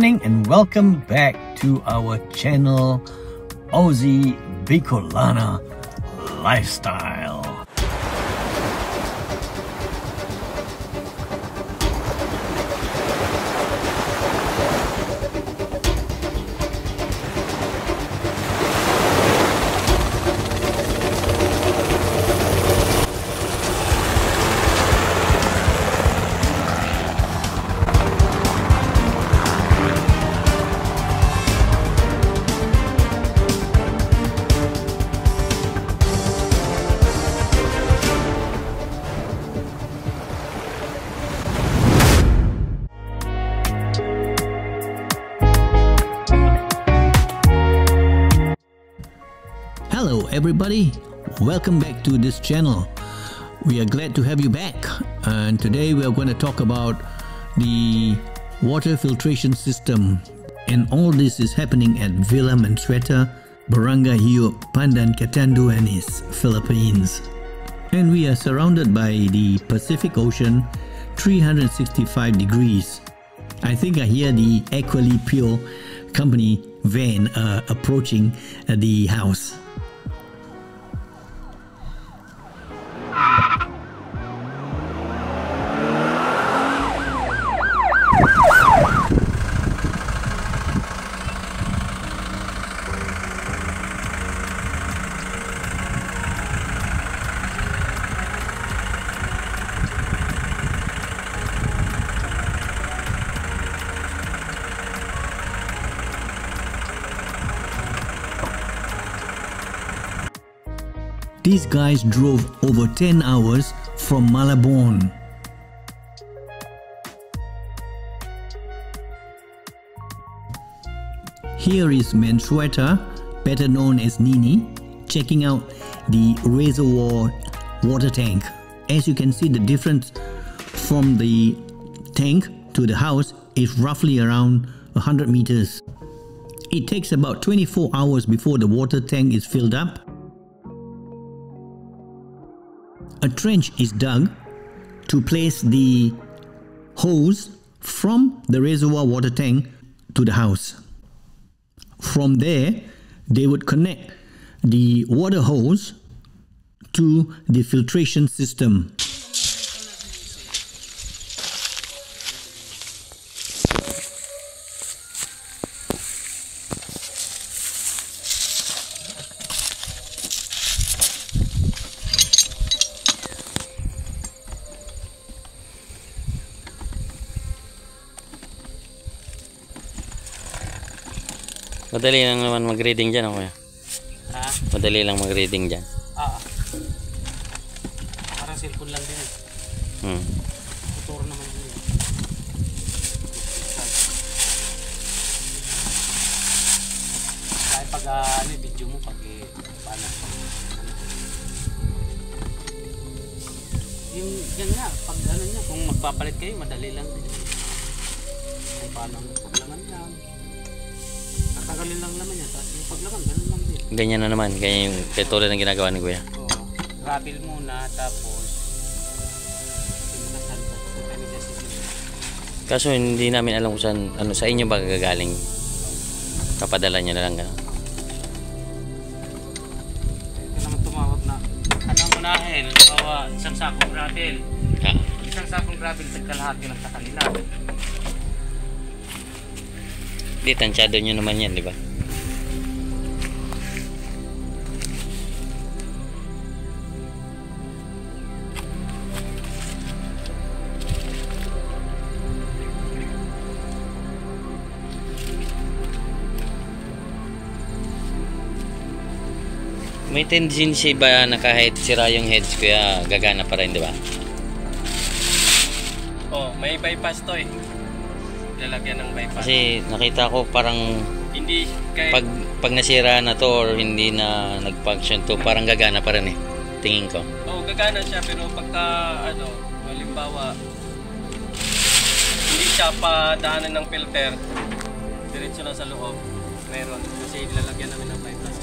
morning and welcome back to our channel, Aussie Bicolana Lifestyle. Hello everybody, welcome back to this channel. We are glad to have you back, and today we are going to talk about the water filtration system, and all this is happening at Villa Mensueta, Barangay Hiyop, Pandan Ketandu, and its Philippines. And we are surrounded by the Pacific Ocean, 365 degrees. I think I hear the Equally Pure company van approaching the house. These guys drove over 10 hours from Malabon. Here is Mensueta, better known as Nini, checking out the reservoir water tank. As you can see, the difference from the tank to the house is roughly around 100 meters. It takes about 24 hours before the water tank is filled up. A trench is dug to place the hose from the reservoir water tank to the house. From there, they would connect the water hose to the filtration system. Madali lang naman mag-reading dyan, okay? Ha? Madali lang mag-reading dyan. Parang cellphone lang din eh. Motor naman din eh. Kaya pag video mo, pag paano. Yung yan nga, pag ano niya, kung magpapalit kayo, madali lang din. Kung paano paglaman lang. Tatanggalin lang naman yan, tapos yung paglaman, ganun lang din. Ganyan na naman, kaya yung tulad ng ginagawa ni Kuya. Oo. Gravel muna, tapos Kaso hindi namin alam kung saan, sa inyo ba gagaling? Papadala nyo na lang gano'n. Ito naman tumawag na, anong unahin, bawa isang sakong gravel. Isang sakong gravel, kalahati lang sa kanila. Di, tansyado nyo naman yan, di ba? May tendency ba na kahit sira yung heads, Kuya, gagana pa rin, di ba? Oh, may bypass to eh. Lalagyan ng bypass. Kasi nakita ko parang hindi kaya pag nasira na to or hindi na nag-function to, parang gagana pa rin eh, tingin ko. oh, gagana siya, pero pagka halimbawa hindi siya padaanan ng filter, diretso na sa loob, meron kasi lalagyan namin ng bypass.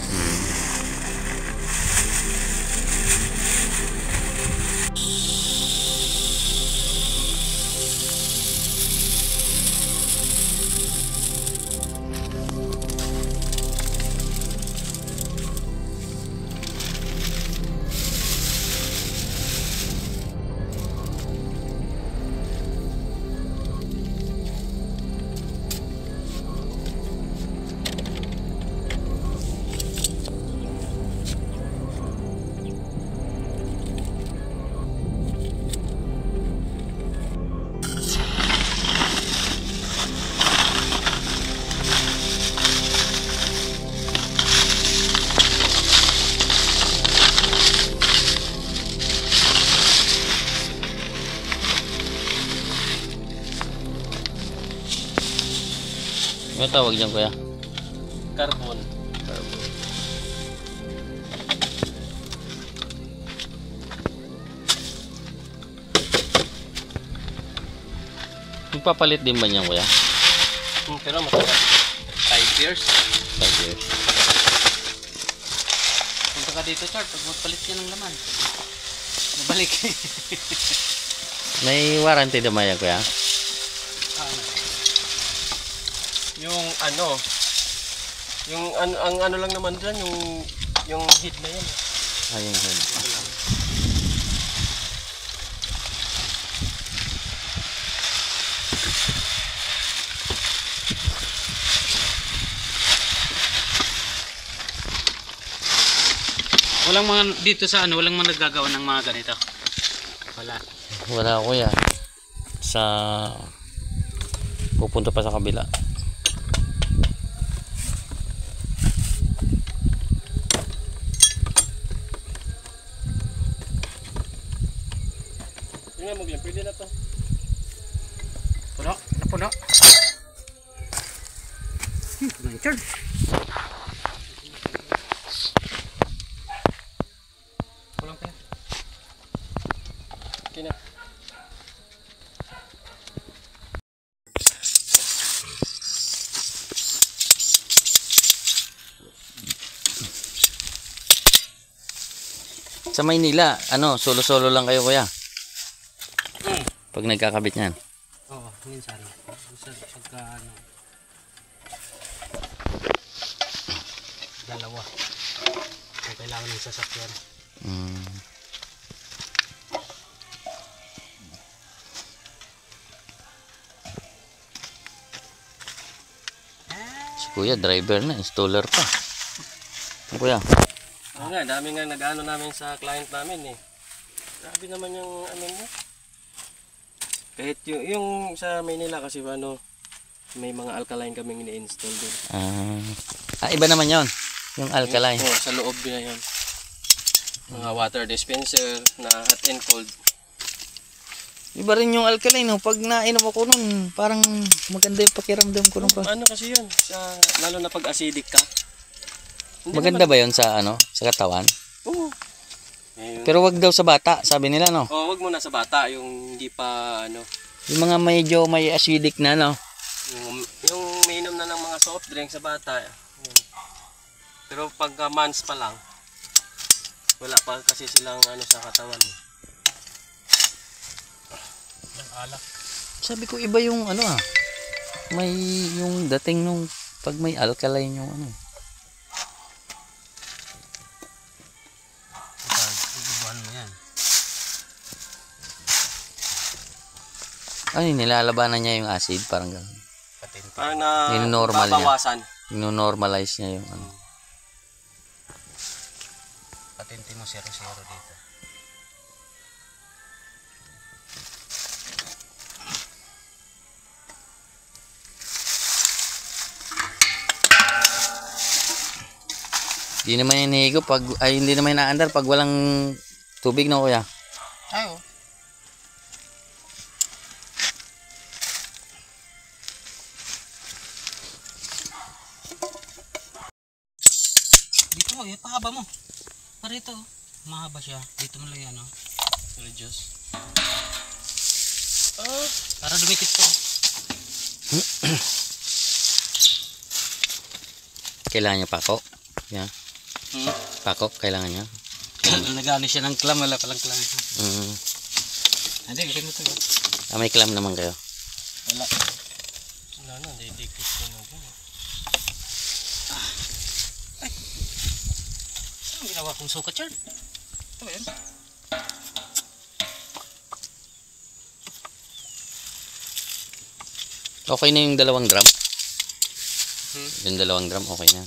Ano tawag dyan kuya? Carbon. Magpapalit din ba niyan kuya? Pero matagal. 5 years. 5 years. Punta ka dito, Char. Pag magpalit ka ng laman. Nabalik. May warranty naman yan kuya? Yung ang ano lang naman dyan, yung heat na yan. Ayun head. Walang mga dito sa ano, walang mga naggagawa ng mga ganito. Wala. Wala kuya. Sa pupunta pa sa kabila. Yung nga maglim, pwede na to. Puno, napuno. Char. Kulang pa yan. Okay na. Sa Maynila, ano, solo-solo lang kayo kuya? Pag nagkakabit niyan. Oo, minsan. Minsan pagka ano. Dalawa. Kung kailangan ng sasakyan. Si kuya, driver na, installer pa. Kuya, Oo nga, dami nga nag-ano namin sa client namin eh. Grabe naman yung ano niya. Kahit yung sa Maynila kasi ano, may mga alkaline kaming ini-install din. iba naman yon, yung alkaline. Oo, sa loob na yun. Mga water dispenser na hot and cold. Iba rin yung alkaline, no? Pag nainom ako nun, parang maganda yung pakiramdam ko nun pa. Ano kasi yun, lalo na pag acidic ka. Hindi Maganda naman, ba yon sa ano, sa katawan? oo. Ayun. Pero wag daw sa bata, sabi nila, no? Oh, wag muna sa bata, yung hindi pa ano, Yung mga medyo may acidic na, no? yung mainom na ng mga soft drink sa bata. Yun. Pero pag months pa lang, wala pa kasi silang ano sa katawan. Ang alak. Sabi ko iba yung ano may yung dating nung pag may alkaline yung ano. Ibuhan mo yan. Ano yun, nilalabanan niya yung acid, parang gano'n. Patente. Parang na Ninormal niya. babawasan. Nino-normalize niya yung ano. Patente mo 0-0 dito. Hindi naman hinihigo pag, ay hindi naman inaandar pag walang tubig, no kuya? Ay, oh. Dito mo, ipahaba mo. Parito, mahaba siya. Dito mo lang yan, oh. Reduce. Para dumikit to. Kailangan niya pako. Yan. Pako, kailangan niya. Nagano siya ng clam, wala palang clam. Hindi, ganito to. May clam naman kayo. Wala. Wala na, didikit ko na po. Ang ginawa kong sukat, Char? Ito ba yan? Okay na yung 2 gram. Yung 2 gram, okay na.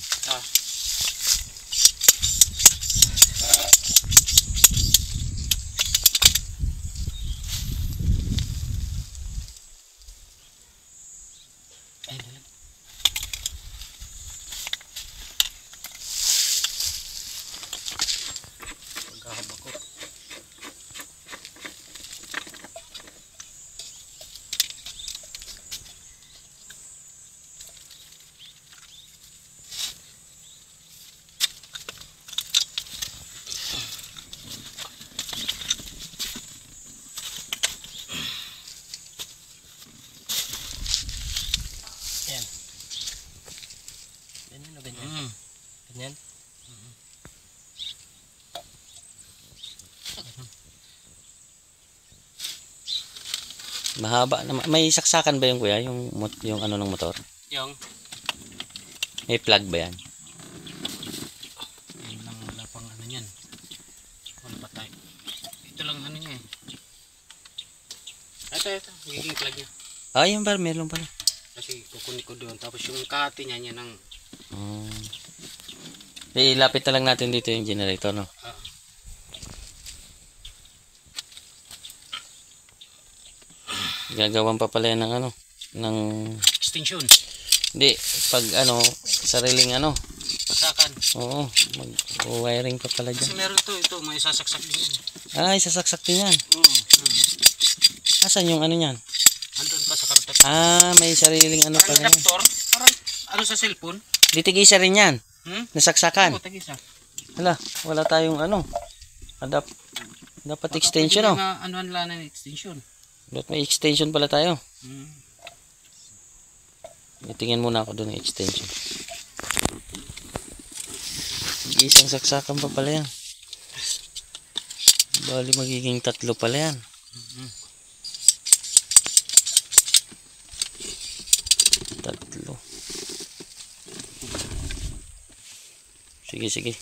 Ay, dalag. Pagkahaba ko. Ano ganyan? Ganyan? Mahaba naman. May saksakan ba yung kuya? Yung ano ng motor? Yung May plug ba yan? yun lang, wala pang ano yan. Wala pa tayo. Ito lang ano niya eh. Ito. Magiging plug niya. Ah, yun ba? Meron pala. Kasi kukunin ko doon. Tapos yung kahati niya niya ng Ilapit na lang natin dito yung generator, no? Gagawan pa pala yan ng ano? Ng... extension. Hindi, pag ano, sariling ano. Pasakan. Oo, mag-wiring pa pala Kasi dyan. meron ito. May sasaksak din yan. Ay, sasaksak din yan. Asan yung ano yan? Andun pa sa karton. Ah, may sariling ano Parang pala yan. adaptor. Parang ano sa cellphone. Di tig-isa rin yan. Nasaksakan. Oo, tag-isa. Hala, wala tayong ano. Dapat extension, no? Ano lang ng extension. Dapat may extension pala tayo. Tingnan muna ako doon ng extension. Isang saksakan pa pala yan. Bali magiging 3 pala yan. Tatlo. Sige.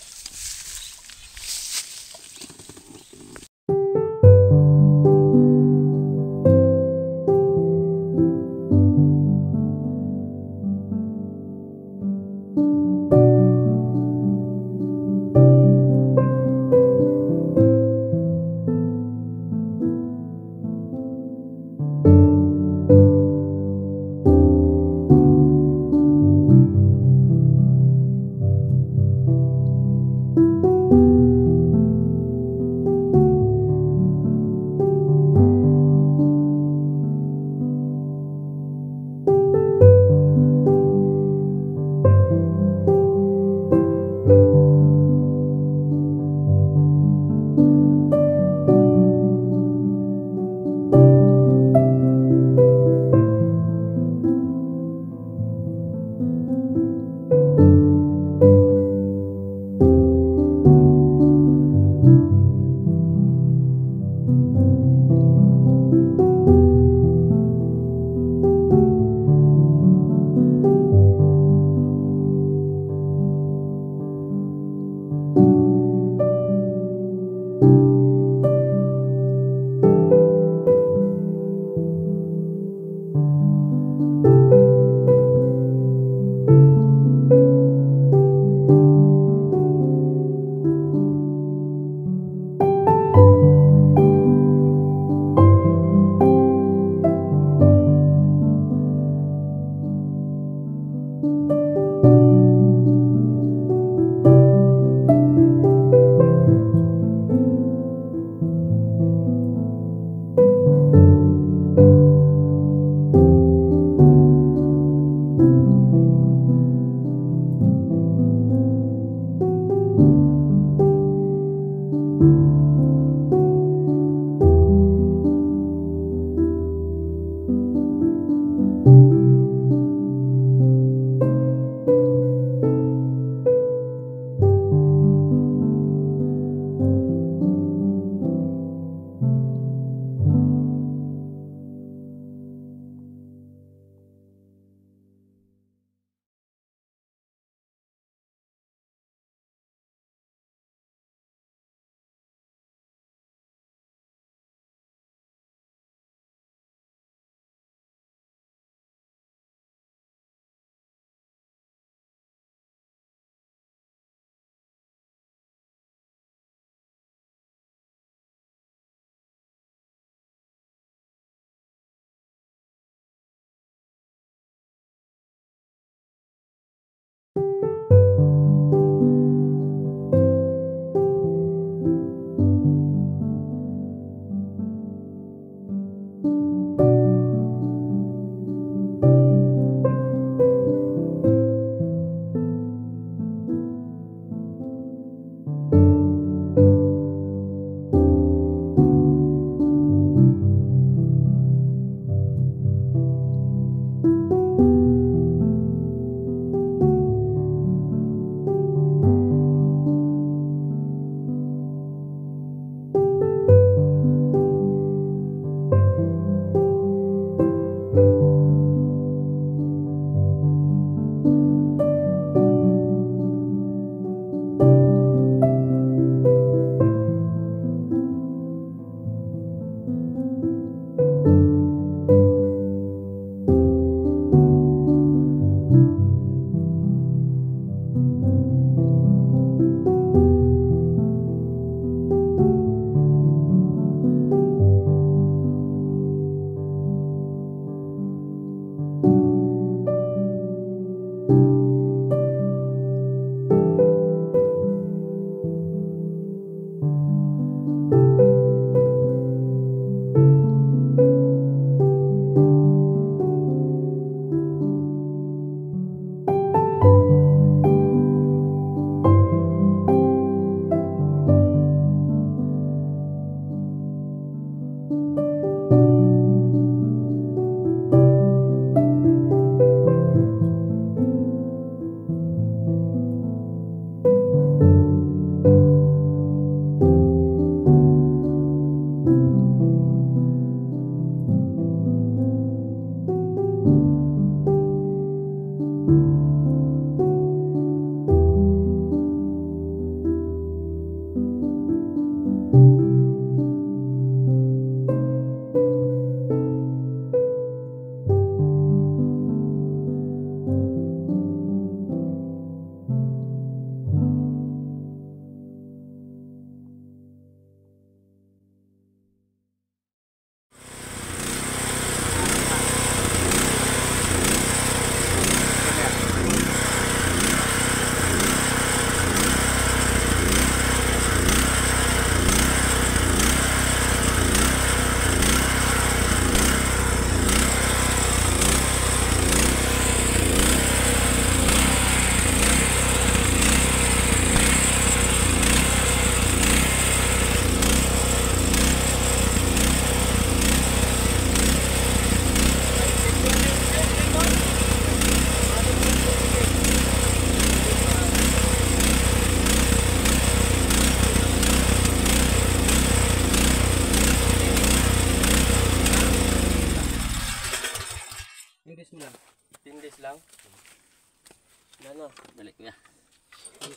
Ano? Balik kuya.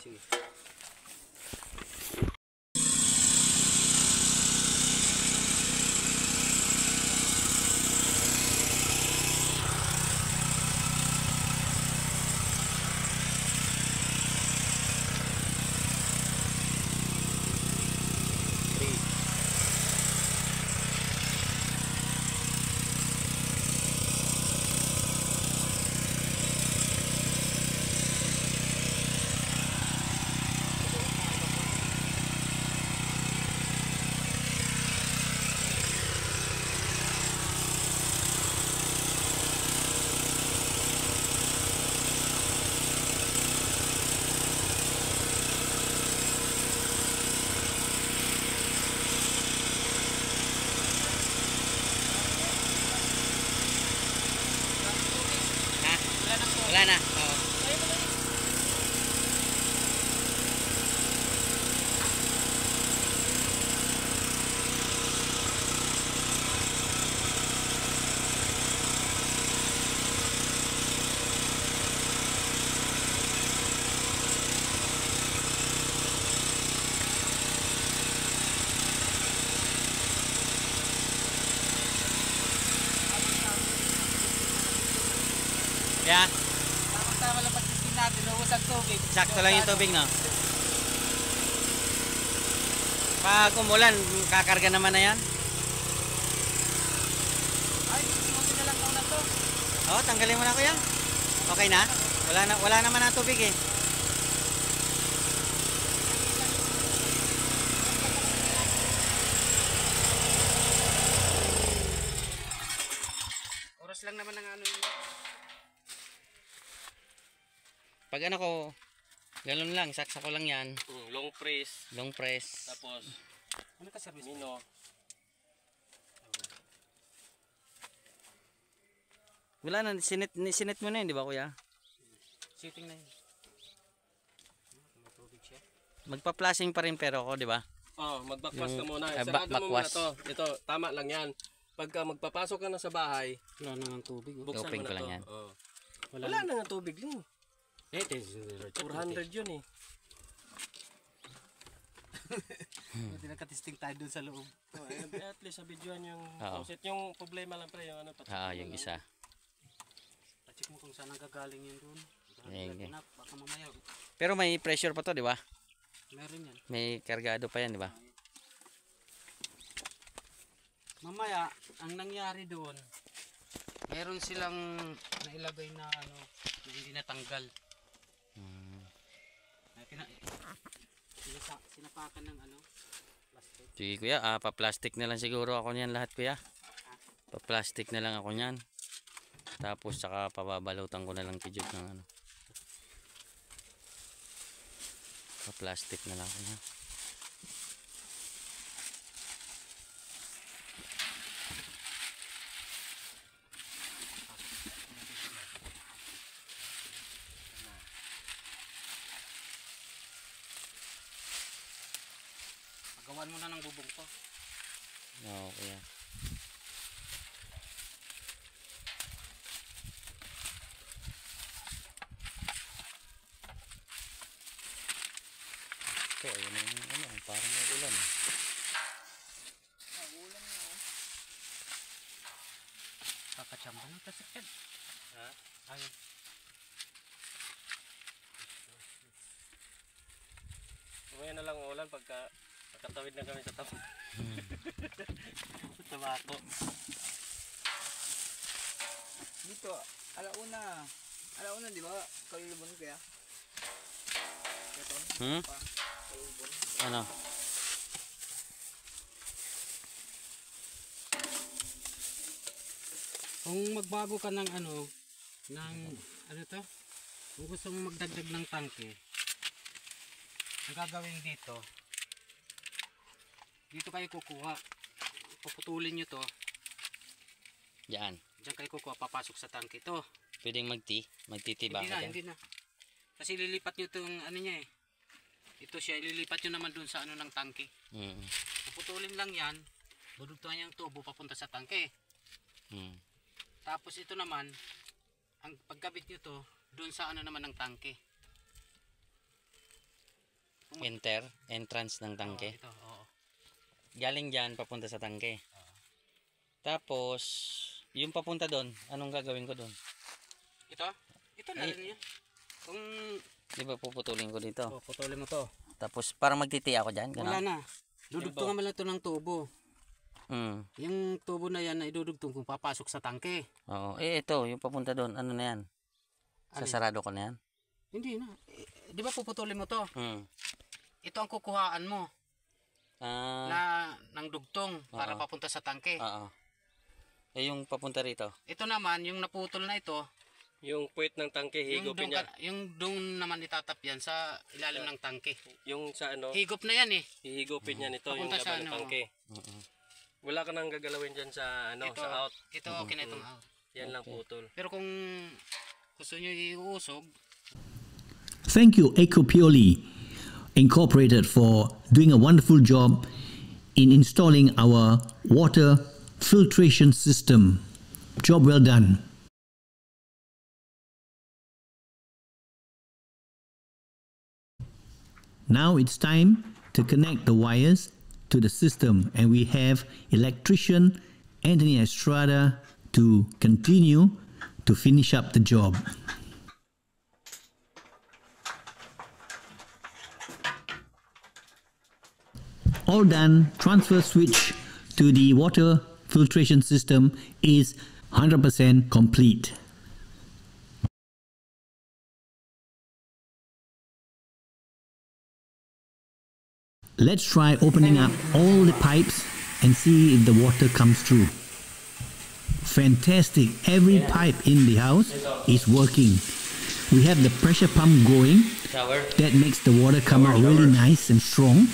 Sige. Wala na. Oo. Yeah. Tama lang pagsisin natin, nausag tubig. Sakto lang yung tubig, no? Pag umulan, kakarga naman na yan. Ay, susunod na lang muna to. Oo, tanggalin mo na kuya. Okay na? Wala naman na tubig eh. Oras lang naman ng ano yun. Pag ano ko, galon lang, saksa ko lang yan. Long press. Long press. Tapos, Ano ka service? mino. Wala na, sinet mo na yun, di ba kuya? Sitting na yun. Magpa-flashing pa rin pero ako, di ba? Oh, mag-backwash ka Yung- muna. ay, Sarado mo muna backwash. to. Ito, tama lang yan. Pagka magpapasok ka na sa bahay, Wala na ng tubig. buksan Open mo ko na lang to. yan. Oh. Wala na nga tubig din. 400 yun eh. Hindi nakatisting tayo dun sa loob. Oh, at least sa videoan yung Oo. faucet. Yung problema lang pre, yung ano. Yung isa. Pacheck mo kung saan nagagaling yun doon. Ayan. Baka mamaya, Pero may pressure pa to, di ba? meron yan. May kargado pa yan, di ba? Mamaya, ang nangyari doon, meron silang nailagay na ano, na hindi natanggal. Na sinapakan ng ano, plastic. Sige kuya, pa-plastic na lang siguro ako niyan lahat kuya. Pa-plastic na lang ako niyan. Tapos saka pababalutan ko na lang kijud ng ano. Pa-plastic na lang ako niyan. Pagawan mo na ng bubong to. Oo kuya. Ito, ayun yung ano, parang may ulan. Kakachamba ng tasakyan. Ha? Ayun. Ngayon na lang ulan pagka nakatawid na kami sa tapo. Tabako. Dito, alauna di ba? Kalulubon kaya? Ano? Kung magbago ka ng ano to? Kung gusto mo magdagdag ng tangke, ang gagawin dito kayo kukuha. Puputulin nyo to. Diyan. Diyan kayo kukuha, papasok sa tangke to. Pwedeng magtitiba Hindi ka na, dyan. hindi na. Kasi lilipat nyo itong ano niya eh. Ito siya, ililipat nyo naman dun sa ano ng tangke. Puputulin lang yan. Budugtuhan yung tubo papunta sa tangke. Tapos ito naman, ang pagkabit nyo to, doon sa ano naman ng tangke. Entrance ng tangke. Ito, oo. Galing dyan, papunta sa tangke. Tapos, yung papunta doon, anong gagawin ko doon? Ito na rin yun. Kung Di ba puputulin ko dito? putulin mo to. Tapos, parang magtiti ako dyan, Wala gano'n? na. Dudugtungan mo lang ito ng tubo. Yung tubo na yan na idudugtong kung papasok sa tangke. Oo. Ito, yung papunta doon, ano na yan? Sasarado ko na yan? Hindi na. Di ba puputulin mo to? Ito ang kukuhaan mo na ng dugtong para papunta sa tangke. Oo. Yung papunta rito? Ito naman, yung naputol na ito, Yung puwit ng tangke, higupin niya. yung doon naman itatap yan sa ilalim ng tangke. Yung sa ano, Higop na yan eh. hihigupin niya nito, yung Papunta sa laban ng ano. tangke. Wala ka nang gagalawin dyan sa ano, Ito, sa out. ito okay na itong out. Yan lang putol. Pero kung gusto nyo iusog, Thank you, Ecopioli Incorporated, for doing a wonderful job in installing our water filtration system. Job well done. Now it's time to connect the wires to the system, and we have electrician Anthony Estrada to continue to finish up the job. All done. Transfer switch to the water filtration system is 100% complete. Let's try opening up all the pipes and see if the water comes through. Fantastic. Every pipe in the house is working. We have the pressure pump going. Shower. That makes the water come out really nice and strong.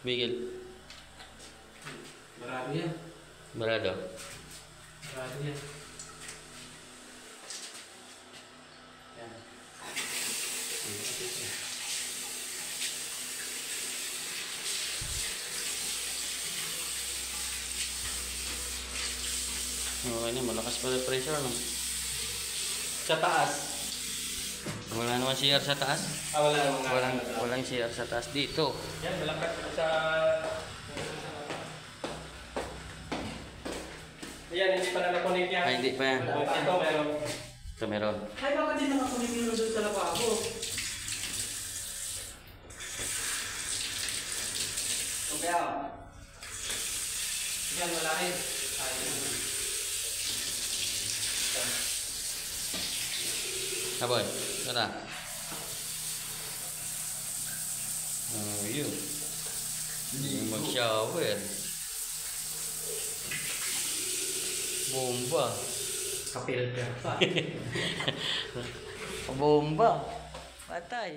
Bigil. marami yan. Barado. Marami yan. Okay na, malakas pala pressure, no? Sa taas. Wala naman CR sa taas? Wala naman. Walang CR sa taas dito. Yan, malakas sa... Ayan, hindi pa na nakunik yan. Ay, hindi pa yan. Ito meron. Ito meron. Ay, baka din nakakunik yung doon sa lababo. Kaya, Yan, wala rin. Aboy, tara. Yun. Hindi mag-shower. Bomba. Kapilter pa. Bomba. Patay.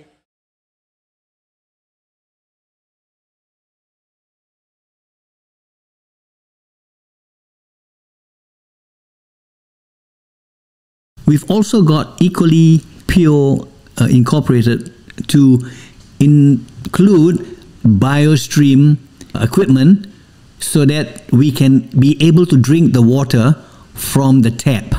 We've also got Equally Pure Incorporated to include BioStream equipment so that we can be able to drink the water from the tap.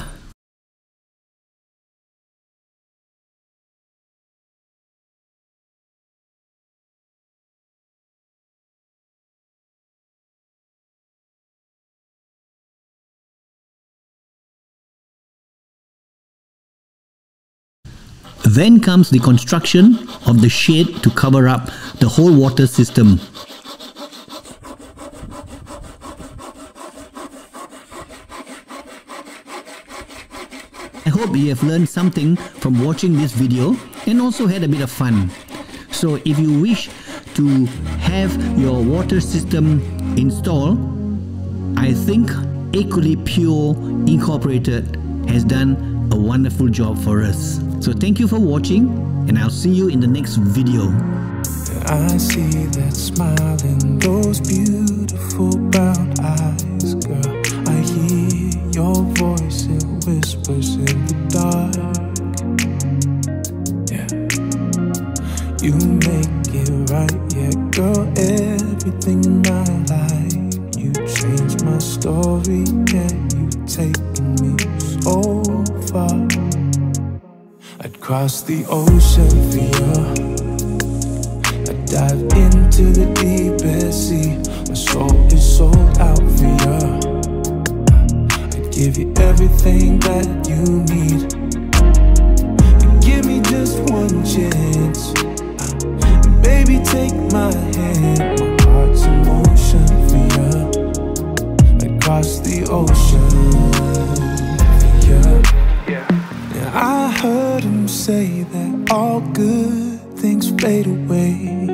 Then comes the construction of the shed to cover up the whole water system. I hope you have learned something from watching this video and also had a bit of fun. So if you wish to have your water system installed, I think Equally Pure Incorporated has done a wonderful job for us. So thank you for watching, and I'll see you in the next video. I see that smile in those beautiful brown eyes, girl. I hear your voice, it whispers in the dark. Yeah, you make it right, yeah, girl. Everything in my life, you changed my story, yeah, you've taken me over. I'd cross the ocean for you. I'd dive into the deepest sea. My soul is sold out for you. I'd give you everything that you need. And give me just one chance. And baby, take my hand. My heart's in motion for you. I'd cross the ocean for you. I heard him say that all good things fade away.